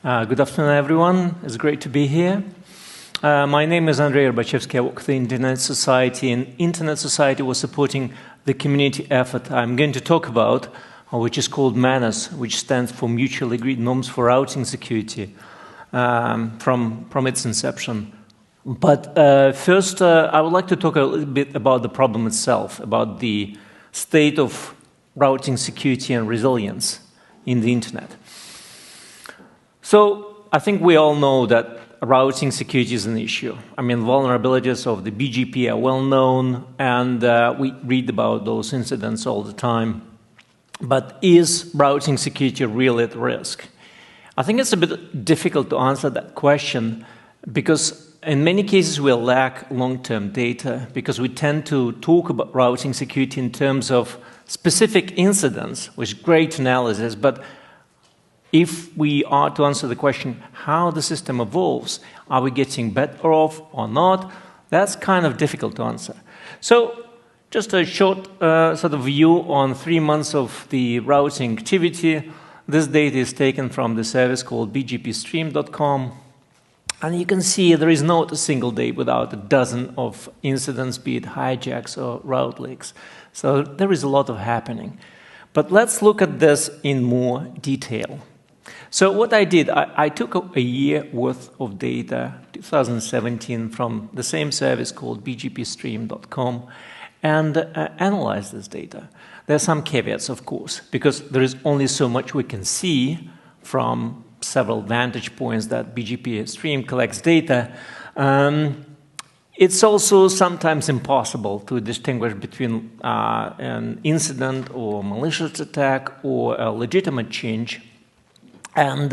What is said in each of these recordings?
Good afternoon, everyone. It's great to be here. My name is Andrei Robachevsky. I work with the Internet Society, and Internet Society was supporting the community effort I'm going to talk about, which is called MANRS, which stands for Mutually Agreed Norms for Routing Security, from its inception. But first, I would like to talk a little bit about the problem itself, about the state of routing security and resilience in the Internet. So I think we all know that routing security is an issue. I mean, vulnerabilities of the BGP are well known, and we read about those incidents all the time. But is routing security really at risk? I think it's a bit difficult to answer that question because in many cases we lack long-term data because we tend to talk about routing security in terms of specific incidents, which is great analysis, but if we are to answer the question how the system evolves, are we getting better off or not, that's kind of difficult to answer. So just a short sort of view on 3 months of the routing activity. This data is taken from the service called bgpstream.com. And you can see there is not a single day without a dozen of incidents, be it hijacks or route leaks. So there is a lot of happening. But let's look at this in more detail. So what I did, I took a year worth of data, 2017, from the same service called bgpstream.com and analyzed this data. There are some caveats, of course, because there is only so much we can see from several vantage points that BGP Stream collects data. It's also sometimes impossible to distinguish between an incident or malicious attack or a legitimate change. And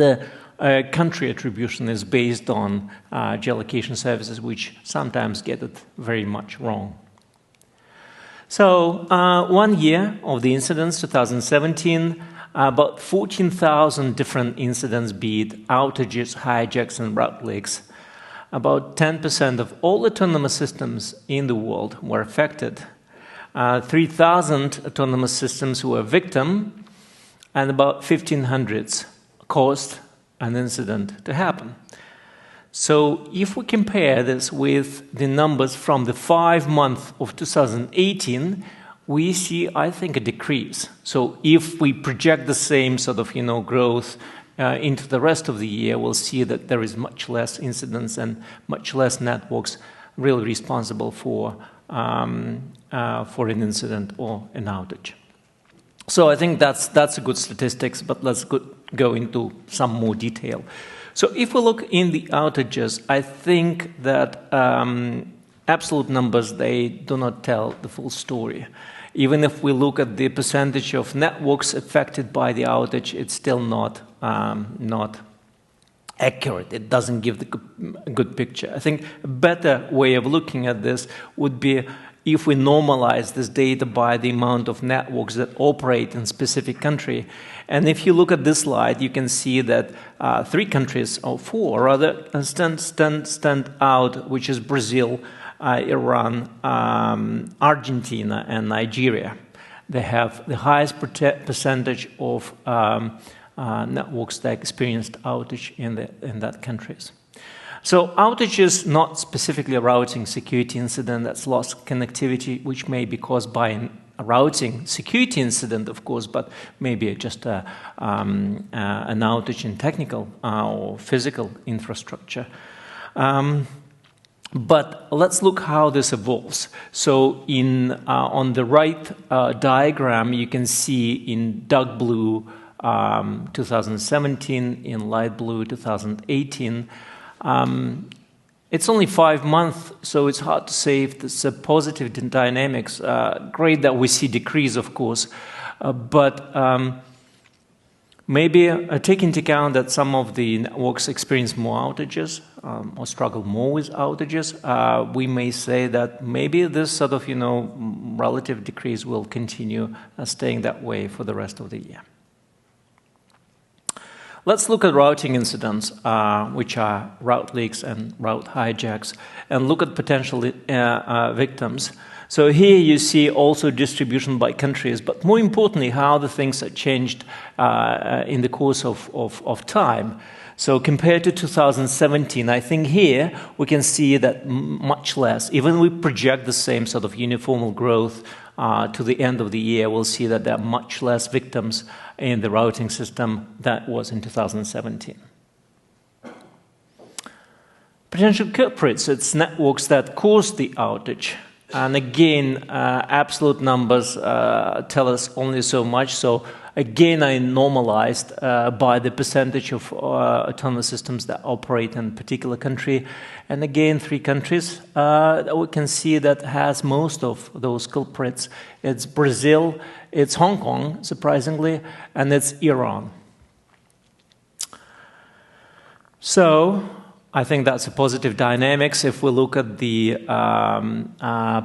country attribution is based on geolocation services, which sometimes get it very much wrong. So 1 year of the incidents, 2017, about 14,000 different incidents, be it outages, hijacks, and route leaks. About 10% of all autonomous systems in the world were affected. 3,000 autonomous systems were victim, and about 1,500 caused an incident to happen. So if we compare this with the numbers from the 5 months of 2018, we see, I think, a decrease. So if we project the same sort of, growth into the rest of the year, we'll see that there is much less incidents and much less networks really responsible for an incident or an outage. So I think that's a good statistics, but let's go into some more detail. So if we look in the outages, I think that absolute numbers, they do not tell the full story. Even if we look at the percentage of networks affected by the outage, it's still not accurate. It doesn't give a good picture. I think a better way of looking at this would be if we normalize this data by the amount of networks that operate in a specific country. And if you look at this slide, you can see that 3 countries, or 4 rather, stand out, which is Brazil, Iran, Argentina, and Nigeria. They have the highest percentage of networks that experienced outage in that countries. So outage is not specifically a routing security incident, that's lost connectivity, which may be caused by a routing security incident, of course, but maybe just an outage in technical or physical infrastructure. But let's look how this evolves. So on the right diagram, you can see in dark blue 2017, in light blue 2018. It's only 5 months, so it's hard to say if this is a positive dynamics. Great that we see decrease, of course, but maybe take into account that some of the networks experience more outages or struggle more with outages. We may say that maybe this sort of, relative decrease will continue staying that way for the rest of the year. Let's look at routing incidents, which are route leaks and route hijacks, and look at potential victims. So here you see also distribution by countries, but more importantly, how the things are changed in the course of time. So compared to 2017, I think here we can see that much less. Even we project the same sort of uniform growth to the end of the year, we'll see that there are much less victims in the routing system than was in 2017. Potential culprits, it's networks that caused the outage. And again, absolute numbers tell us only so much. So again, I normalized by the percentage of autonomous systems that operate in a particular country. And again, 3 countries that we can see that has most of those culprits. It's Brazil, it's Hong Kong, surprisingly, and it's Iran. So I think that's a positive dynamics. If we look at the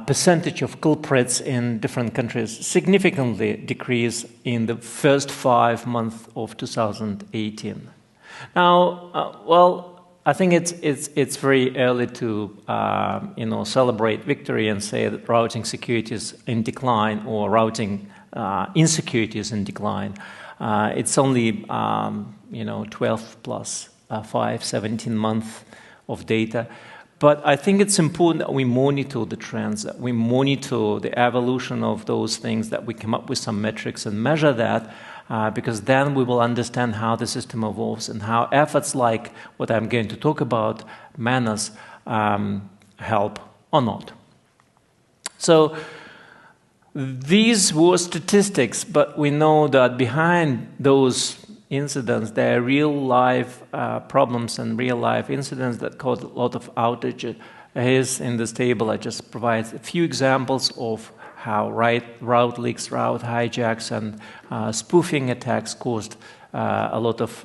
percentage of culprits in different countries, significantly decreased in the first 5 months of 2018. Now, well, I think it's very early to celebrate victory and say that routing security is in decline or routing insecurity is in decline. It's only 12 plus 5, 17 months of data. But I think it's important that we monitor the trends, that we monitor the evolution of those things, that we come up with some metrics and measure that, because then we will understand how the system evolves and how efforts like what I'm going to talk about, MANRS, help or not. So these were statistics, but we know that behind those incidents, there are real-life problems and real-life incidents that cause a lot of outage. Here's in this table, I just provide a few examples of how route leaks, route hijacks, and spoofing attacks caused a lot of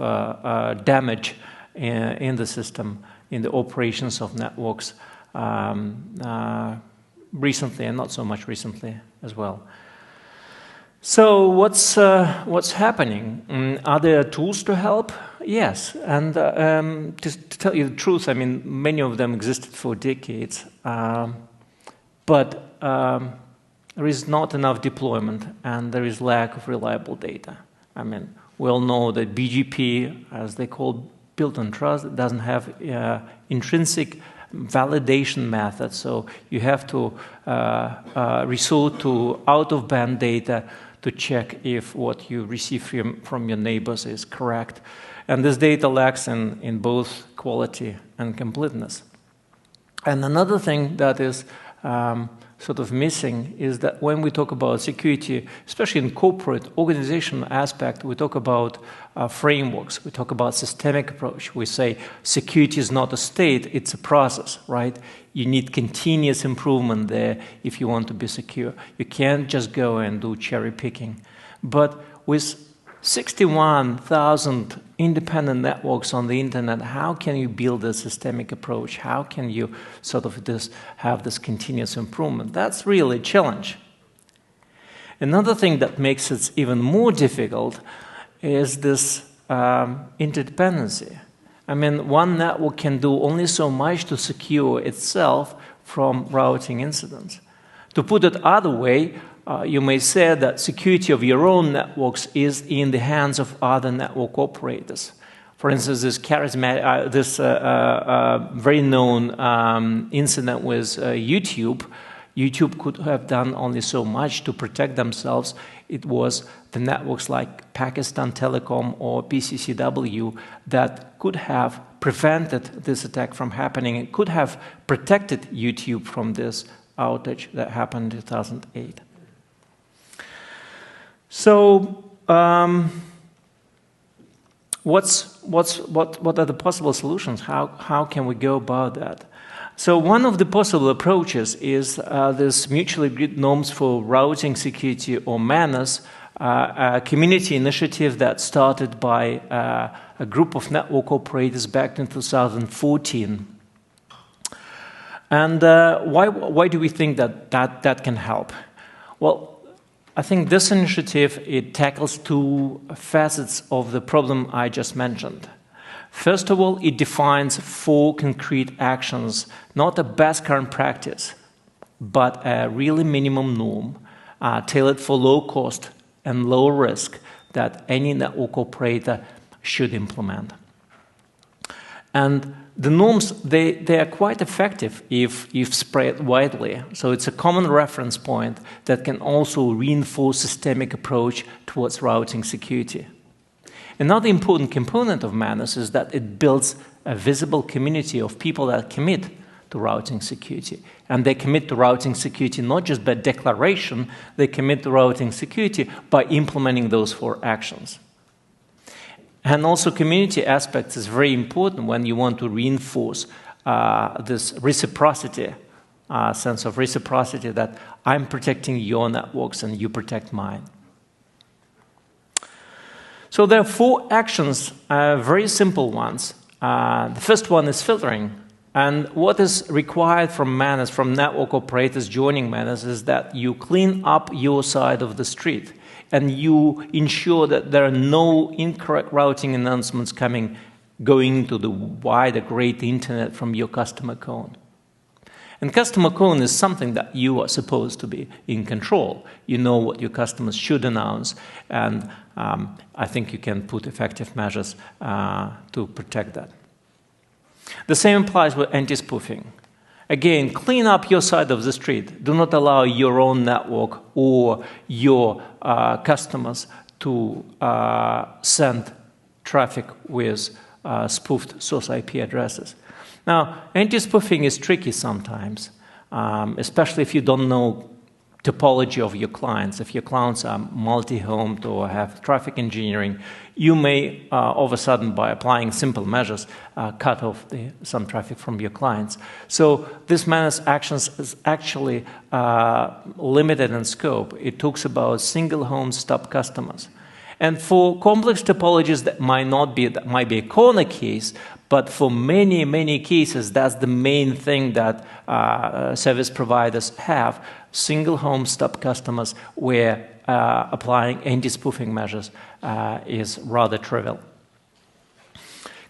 damage in the system, in the operations of networks recently, and not so much recently as well. So what's happening? Are there tools to help? Yes, and to tell you the truth, I mean, many of them existed for decades, but there is not enough deployment, and there is lack of reliable data. I mean, we all know that BGP, as they call built on trust, doesn't have intrinsic validation method, so you have to resort to out-of-band data to check if what you receive from your neighbors is correct. And this data lacks in both quality and completeness. And another thing that is sort of missing is that when we talk about security, especially in corporate organizational aspect, we talk about frameworks, we talk about systemic approach. We say security is not a state, it's a process, right? You need continuous improvement there if you want to be secure. You can't just go and do cherry picking. But with 61,000 independent networks on the internet, how can you build a systemic approach? How can you sort of have this continuous improvement? That's really a challenge. Another thing that makes it even more difficult is this interdependency. I mean, one network can do only so much to secure itself from routing incidents. To put it other way, you may say that security of your own networks is in the hands of other network operators. For instance, this very known incident with YouTube. YouTube could have done only so much to protect themselves. It was the networks like Pakistan Telecom or PCCW that could have prevented this attack from happening. It could have protected YouTube from this outage that happened in 2008. So, what are the possible solutions? How can we go about that? So one of the possible approaches is this mutually agreed norms for routing security, or MANRS, a community initiative that started by a group of network operators back in 2014. And why do we think that can help? Well, I think this initiative, it tackles two facets of the problem I just mentioned. First of all, it defines 4 concrete actions, not a best current practice. but a really minimum norm tailored for low cost and low risk that any network operator should implement. And the norms, they are quite effective if spread widely. So it's a common reference point that can also reinforce systemic approach towards routing security. Another important component of MANRS is that it builds a visible community of people that commit to routing security. And they commit to routing security not just by declaration, they commit to routing security by implementing those 4 actions. And also community aspects is very important when you want to reinforce this reciprocity, sense of reciprocity that I'm protecting your networks and you protect mine. So there are 4 actions, very simple ones. The first one is filtering. And what is required from MANRS, from network operators joining MANRS, is that you clean up your side of the street and you ensure that there are no incorrect routing announcements going to the wider great internet from your customer cone. And customer cone is something that you are supposed to be in control. You know what your customers should announce, and I think you can put effective measures to protect that. The same applies with anti-spoofing. Again, clean up your side of the street. Do not allow your own network or your customers to send traffic with spoofed source IP addresses. Now, anti-spoofing is tricky sometimes, especially if you don't know topology of your clients. If your clients are multi-homed or have traffic engineering, you may all of a sudden, by applying simple measures, cut off some traffic from your clients. So this MANRS actions is actually limited in scope. It talks about single home stop customers. And for complex topologies that might be a corner case, but for many, many cases, that's the main thing that service providers have. Single home stop customers where applying anti-spoofing measures is rather trivial.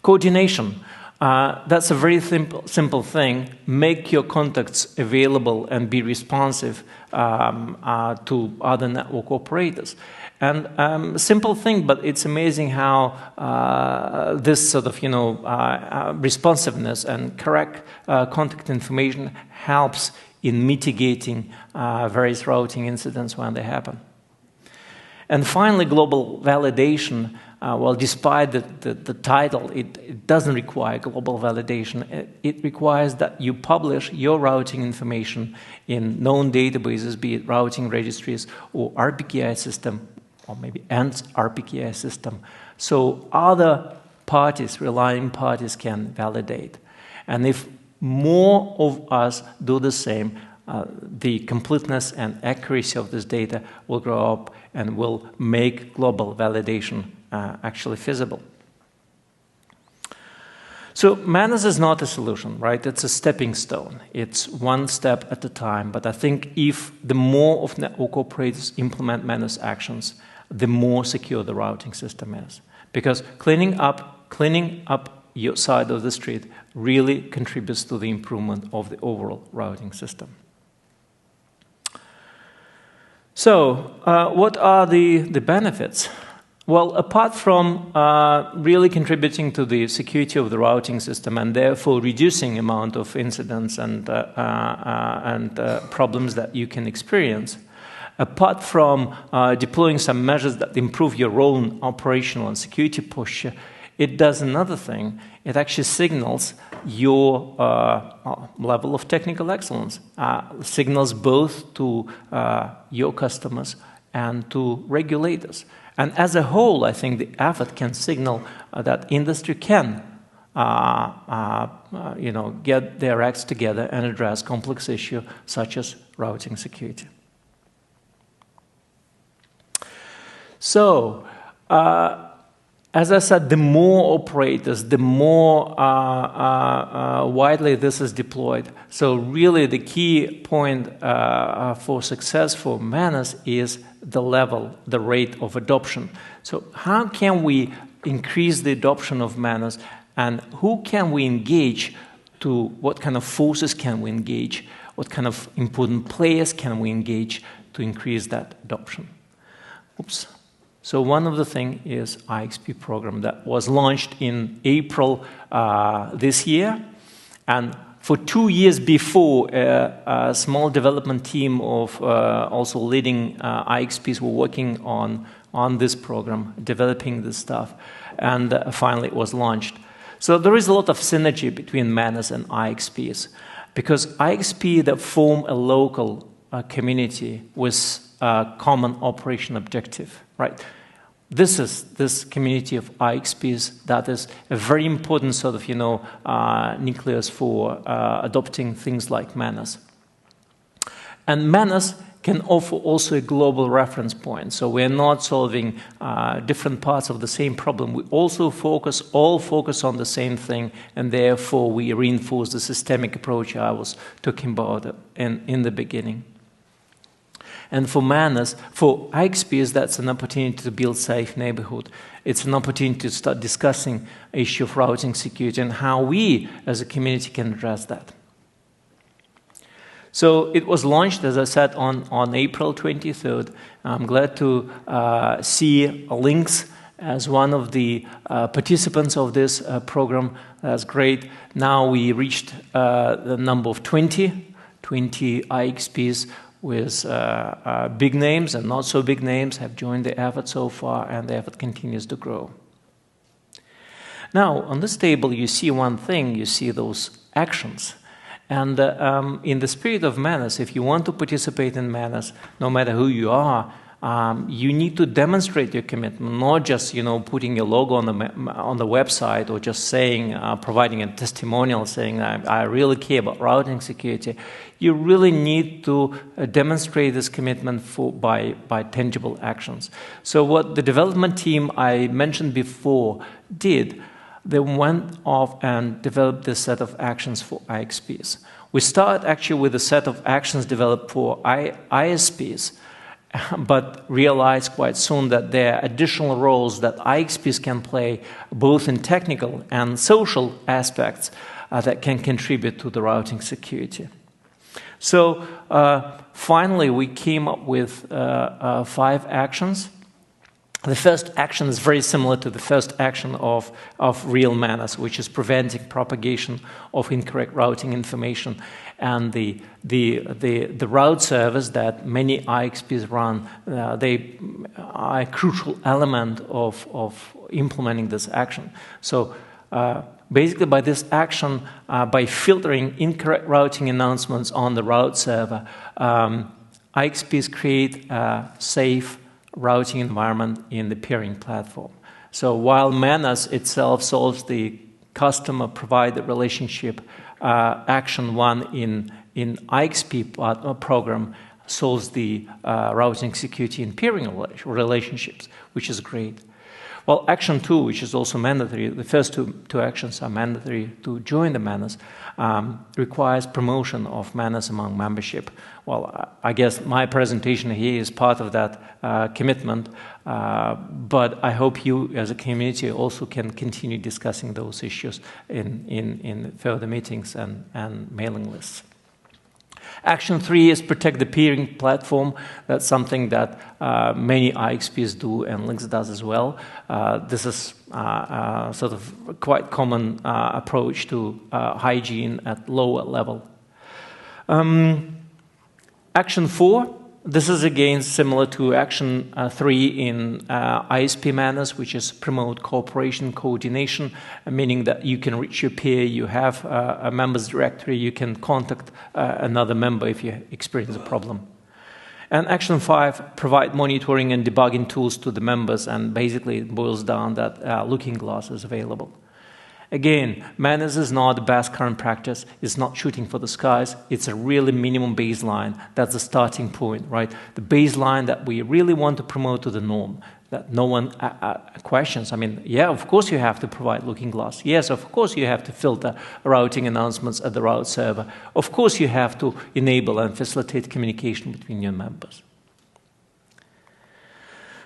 Coordination. That's a very simple thing. Make your contacts available and be responsive to other network operators. And simple thing, but it's amazing how this sort of, responsiveness and correct contact information helps in mitigating various routing incidents when they happen. And finally, global validation. Well, despite the title, it doesn't require global validation. It requires that you publish your routing information in known databases, be it routing registries or RPKI system, or maybe ANT's RPKI system, so other parties, relying parties, can validate. And if more of us do the same, the completeness and accuracy of this data will grow up and will make global validation actually feasible. So MANRS is not a solution, right? It's a stepping stone. It's one step at a time. But I think if the more of network operators implement MANRS actions, the more secure the routing system is. Because cleaning up your side of the street really contributes to the improvement of the overall routing system. So what are the benefits? Well, apart from really contributing to the security of the routing system and therefore reducing amount of incidents and problems that you can experience, apart from deploying some measures that improve your own operational and security posture, it does another thing. It actually signals your level of technical excellence, signals both to your customers and to regulators. And as a whole, I think the effort can signal that industry can get their acts together and address complex issues such as routing security. So, as I said, the more operators, the more widely this is deployed. So really the key point for success for MANRS is the level, the rate of adoption. So how can we increase the adoption of MANRS, and who can we engage to, what kind of forces can we engage what kind of important players can we engage to increase that adoption. Oops. So one of the things is IXP program that was launched in April this year. And for 2 years before, a small development team of also leading IXPs were working on this program, developing this stuff. And finally it was launched. So there is a lot of synergy between MANRS and IXPs, because IXP that form a local community with a common operation objective, right? This is this community of IXPs that is a very important sort of, nucleus for adopting things like MANRS. And MANRS can offer also a global reference point. So we're not solving different parts of the same problem. We also all focus on the same thing, and therefore we reinforce the systemic approach I was talking about in the beginning. And for MANRS, for IXPs, that's an opportunity to build safe neighborhood. It's an opportunity to start discussing the issue of routing security and how we as a community can address that. So it was launched, as I said, on April 23rd. I'm glad to see LINX as one of the participants of this program. That's great. Now we reached the number of 20 IXPs with big names and not so big names have joined the effort so far, and the effort continues to grow. Now, on this table, you see one thing. You see those actions. And in the spirit of MANRS, if you want to participate in MANRS, no matter who you are, you need to demonstrate your commitment, not just putting your logo on the website or just saying, providing a testimonial saying I really care about routing security. You really need to demonstrate this commitment by tangible actions. So what the development team I mentioned before did, they went off and developed this set of actions for IXPs. We started actually with a set of actions developed for ISPs, but realized quite soon that there are additional roles that IXPs can play, both in technical and social aspects, that can contribute to the routing security. So finally, we came up with 5 actions. The first action is very similar to the first action of real MANRS, which is preventing propagation of incorrect routing information. And the route servers that many IXPs run, they are a crucial element of implementing this action. So basically by this action, by filtering incorrect routing announcements on the route server, IXPs create a safe routing environment in the peering platform. So while MANRS itself solves the customer-provider relationship, Action 1 in IXP program solves the routing security and peering relationships, which is great. Well, Action 2, which is also mandatory, the first two actions are mandatory to join the MANRS, requires promotion of MANRS among membership. Well, I guess my presentation here is part of that commitment, but I hope you as a community also can continue discussing those issues in further meetings and mailing lists. Action 3 is protect the peering platform. That's something that many IXPs do, and LINX does as well. This is sort of quite common approach to hygiene at lower level. Action 4, this is again similar to Action 3 in ISP MANRS, which is promote cooperation, coordination, meaning that you can reach your peer, you have a members directory, you can contact another member if you experience a problem. And Action 5, provide monitoring and debugging tools to the members, and basically it boils down that looking glass is available. Again, MANRS is not the best current practice. It's not shooting for the skies. It's a really minimum baseline. That's the starting point, right? The baseline that we really want to promote to the norm, that no one questions. I mean, yeah, of course you have to provide looking glass. Yes, of course you have to filter routing announcements at the route server. Of course you have to enable and facilitate communication between your members.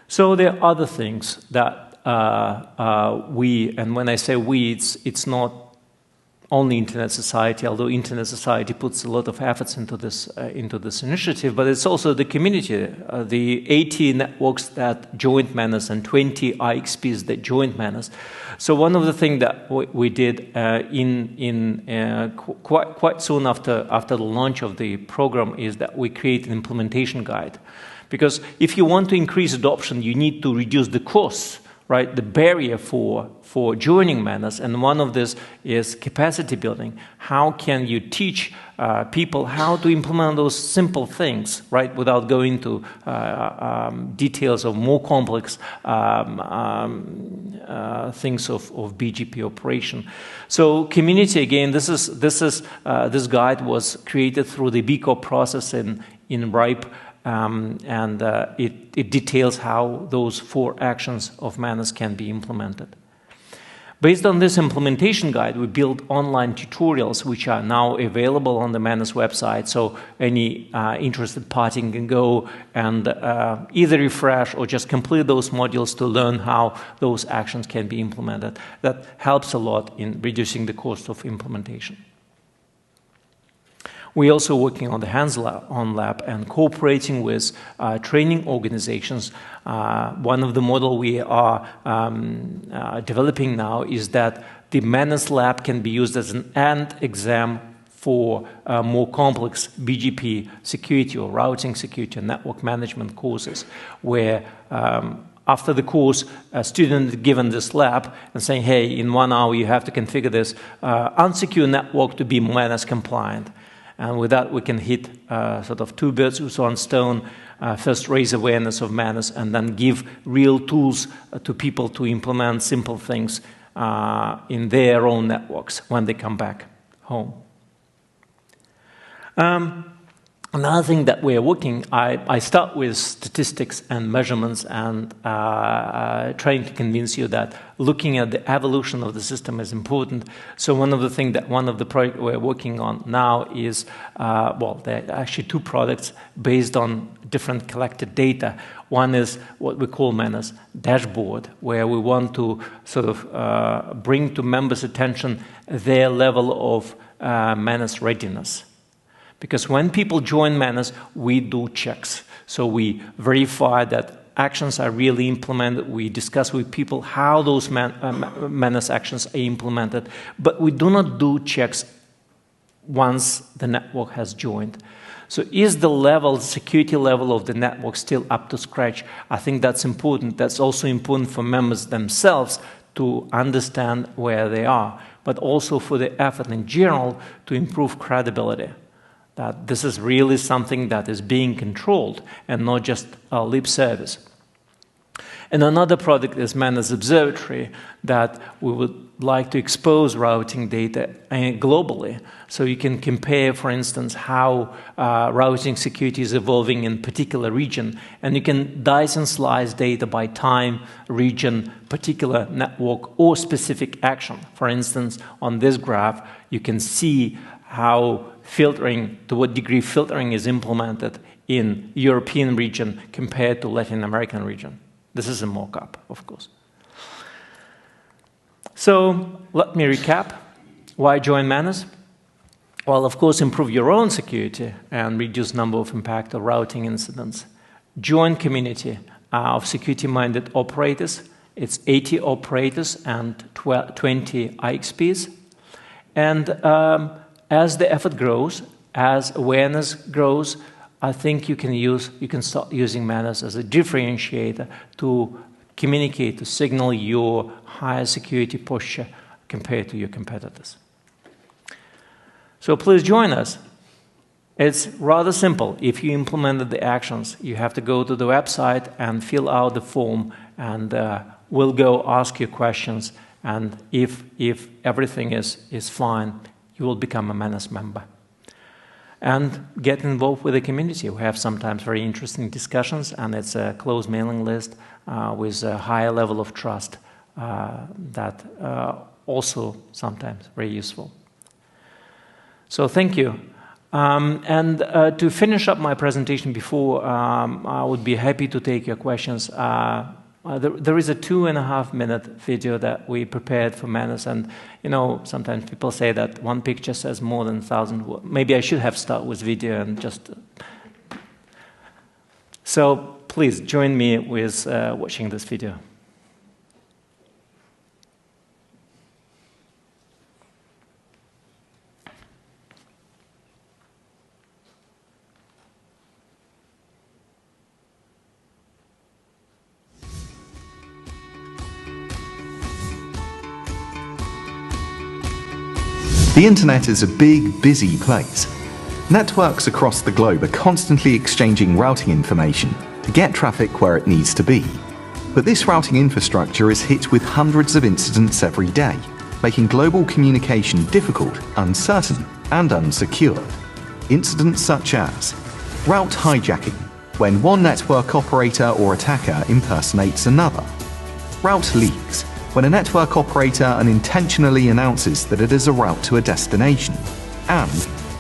So there are other things that and when I say we, it's not only Internet Society, although Internet Society puts a lot of efforts into this initiative, but it's also the community, the 80 networks that joined MANRS and 20 IXPs that joined MANRS. So one of the things that we did quite soon after the launch of the program is that we create an implementation guide. Because if you want to increase adoption, you need to reduce the costs, right? The barrier for joining MANRS, and one of this is capacity building. How can you teach people how to implement those simple things, right, without going to details of more complex things of BGP operation? So community, again, this guide was created through the BCOP process in RIPE. It details how those 4 actions of MANRS can be implemented. Based on this implementation guide, we built online tutorials which are now available on the MANRS website, so any interested party can go and either refresh or just complete those modules to learn how those actions can be implemented. That helps a lot in reducing the cost of implementation. We're also working on the hands-on lab and cooperating with training organizations. One of the models we are developing now is that the MANRS lab can be used as an end exam for more complex BGP security or routing security and network management courses, where after the course, a student is given this lab and saying, hey, in 1 hour you have to configure this unsecure network to be MANRS compliant. And with that, we can hit sort of 2 birds with 1 stone, first raise awareness of MANRS, and then give real tools to people to implement simple things in their own networks when they come back home. Another thing that we're working, I start with statistics and measurements and trying to convince you that looking at the evolution of the system is important. So one of the projects we're working on now is, well, there are actually 2 products based on different collected data. One is what we call MANRS dashboard, where we want to sort of bring to members' attention their level of MANRS readiness. Because when people join MANRS, we do checks. So we verify that actions are really implemented. We discuss with people how those MANRS actions are implemented. But we do not do checks once the network has joined. So is the security level of the network still up to scratch? I think that's important. That's also important for members themselves to understand where they are, but also for the effort in general to improve credibility. That this is really something that is being controlled and not just lip service. And another product is MANRS Observatory, that we would like to expose routing data globally. So you can compare, for instance, how routing security is evolving in a particular region. And you can dice and slice data by time, region, particular network, or specific action. For instance, on this graph, you can see how filtering, to what degree filtering is implemented in European region compared to Latin American region. This is a mock-up, of course. So let me recap. Why join MANRS? Well, of course, improve your own security and reduce number of impact of routing incidents. Join community of security-minded operators. It's 80 operators and 20 IXPs. And as the effort grows, as awareness grows, I think you can start using MANRS as a differentiator to communicate, to signal your higher security posture compared to your competitors. So please join us. It's rather simple. If you implemented the actions, you have to go to the website and fill out the form, and we'll go ask you questions. And if everything is fine, you will become a MANRS member. And get involved with the community. We have sometimes very interesting discussions, and it's a closed mailing list with a higher level of trust that also sometimes very useful. So thank you. And to finish up my presentation before, I would be happy to take your questions. There is a 2.5-minute video that we prepared for MANRS, and sometimes people say that one picture says more than 1,000 words. Maybe I should have started with video and just. So please join me with watching this video. The internet is a big, busy place. Networks across the globe are constantly exchanging routing information to get traffic where it needs to be. But this routing infrastructure is hit with hundreds of incidents every day, making global communication difficult, uncertain, and unsecured. Incidents such as route hijacking, when one network operator or attacker impersonates another. Route leaks, when a network operator unintentionally announces that it is a route to a destination. And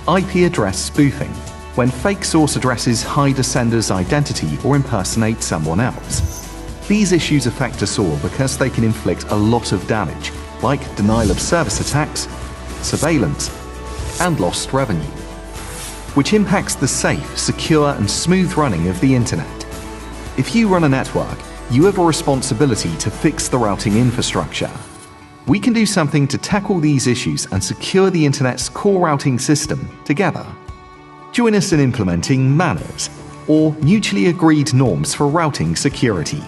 IP address spoofing, when fake source addresses hide a sender's identity or impersonate someone else. These issues affect us all because they can inflict a lot of damage, like denial of service attacks, surveillance, and lost revenue, which impacts the safe, secure, and smooth running of the internet. If you run a network, you have a responsibility to fix the routing infrastructure. We can do something to tackle these issues and secure the internet's core routing system together. Join us in implementing MANRS, or mutually agreed norms for routing security.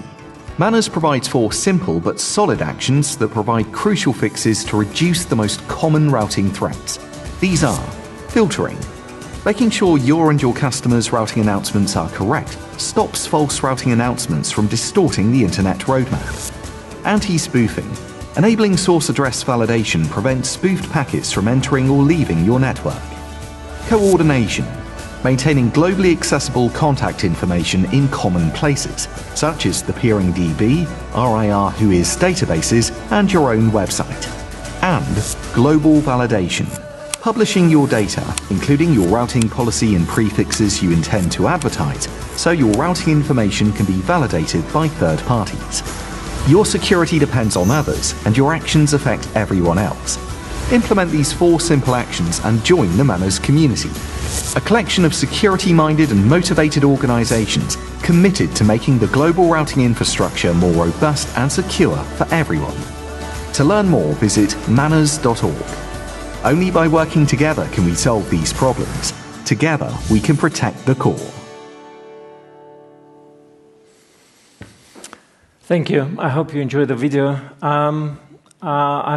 MANRS provides 4 simple but solid actions that provide crucial fixes to reduce the most common routing threats. These are filtering, making sure your and your customers' routing announcements are correct, stops false routing announcements from distorting the internet roadmap. Anti-spoofing, enabling source address validation prevents spoofed packets from entering or leaving your network. Coordination, maintaining globally accessible contact information in common places, such as the peering DB, RIR Whois databases, and your own website. And global validation, publishing your data, including your routing policy and prefixes you intend to advertise, so your routing information can be validated by third parties. Your security depends on others, and your actions affect everyone else. Implement these 4 simple actions and join the MANRS community, a collection of security-minded and motivated organizations committed to making the global routing infrastructure more robust and secure for everyone. To learn more, visit manrs.org. Only by working together can we solve these problems. Together, we can protect the core. Thank you. I hope you enjoyed the video. I'm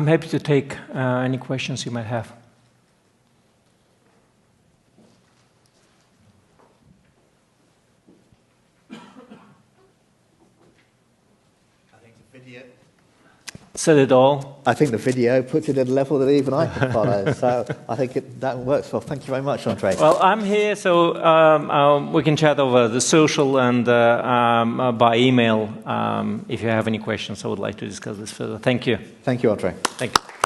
happy to take any questions you might have. I think the video Said it all. I think the video puts it at a level that even I can follow. So I think that works well. Thank you very much, Andrei. Well, I'm here, so we can chat over the social and by email. If you have any questions, I would like to discuss this further. Thank you. Thank you, Andrei. Thank you.